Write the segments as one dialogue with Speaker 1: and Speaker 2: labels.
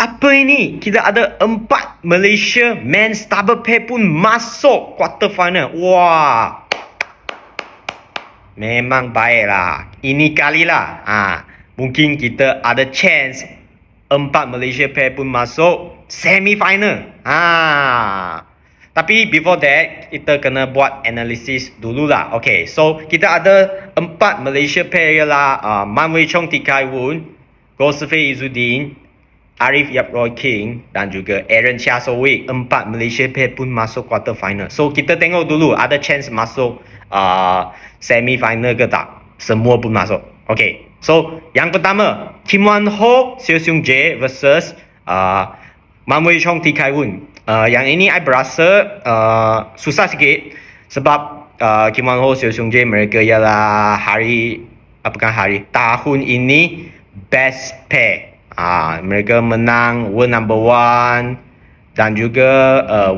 Speaker 1: Apa ini? Kita ada 4 Malaysia men's double pair pun masuk quarter final. Wah. Memang baiklah. Ini kalilah. Mungkin kita ada chance 4 Malaysia pair pun masuk semi final. Tapi before that, kita kena buat analisis dululah. Okay, so kita ada 4 Malaysia pair ialah Man Wei Chong Tee Kai Woon, Gosfei Izzuddin, Arif Yap Roy King dan juga Aaron Chia Sowick. 4 Malaysia pair pun masuk quarter final. So kita tengok dulu ada chance masuk semi final ke tak. Semua pun masuk. Okay, so yang pertama Kim Wan Ho Seo Seung Jae versus Man Wei Chong Tee Kai Woon. Yang ini I berasa susah sikit sebab Kim Wan Ho Seo Seung Jae mereka ialah tahun ini best pair. Mereka menang world number 1 dan juga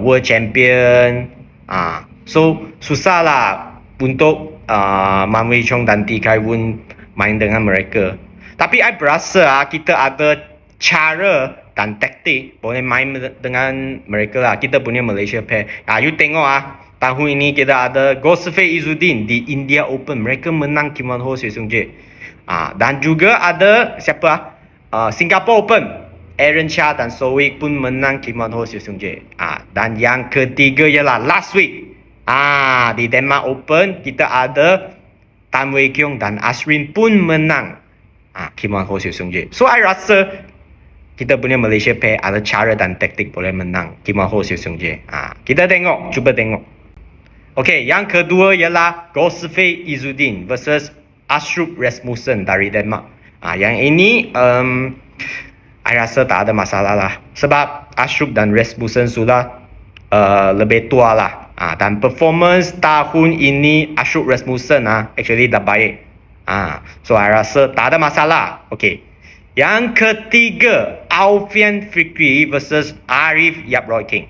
Speaker 1: world champion. So susahlah untuk Man Wei Chong dan Tee Kai Woon main dengan mereka. Tapi I berasa kita ada cara dan taktik boleh main dengan mereka lah. Kita punya Malaysia pair. You tengok tahun ini kita ada Gosfei Izzuddin di India Open. Mereka menang Kim Wan Ho Seo Seung Jae. Dan juga ada siapa? Singapore Open. Aaron Chia dan Sowick pun menang Kim Wan Ho Seo Seung Jae. Dan yang ketiga ialah last week. Di Denmark Open kita ada Tan Wei Kiong dan Ashwin pun menang Kim Wan Ho Seo Seung Jae. So I rasa kita punya Malaysia pair ada cara dan taktik boleh menang Kim Wan Ho Seo Seung Jae. Kita tengok, cuba tengok. Okay, yang kedua ialah Gosfei Izzuddin versus Astrup Rasmussen dari Denmark. Yang ini I rasa tak ada masalah lah. Sebab Astrup dan Rasmussen sudah lebih tua lah. Dan performance tahun ini Astrup Rasmussen actually dah baik. So I rasa tak ada masalah. Okay. Yang ketiga Alfian Fikri versus Arif Yap Roy King.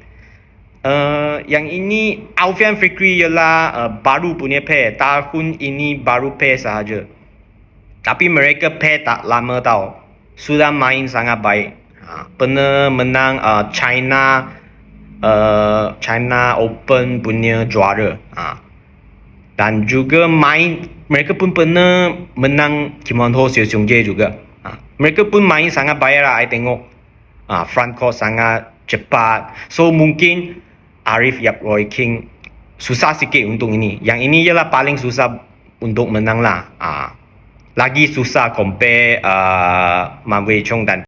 Speaker 1: Yang ini Alfian Fikri ialah baru punya pair. Tahun ini baru pair sahaja. Tapi mereka pair tak lama tau. Sudah main sangat baik. Pernah menang China Open punya juara. Dan juga mereka pun pernah menang Kim Wan Ho Seo Seung Jae juga. Mereka pun main sangat baik lah. I tengok front court sangat cepat. So mungkin Arif Yap Roy King susah sikit untuk ini. Yang ini ialah paling susah untuk menang lah. Lagi susah compare Man Wei Chong dan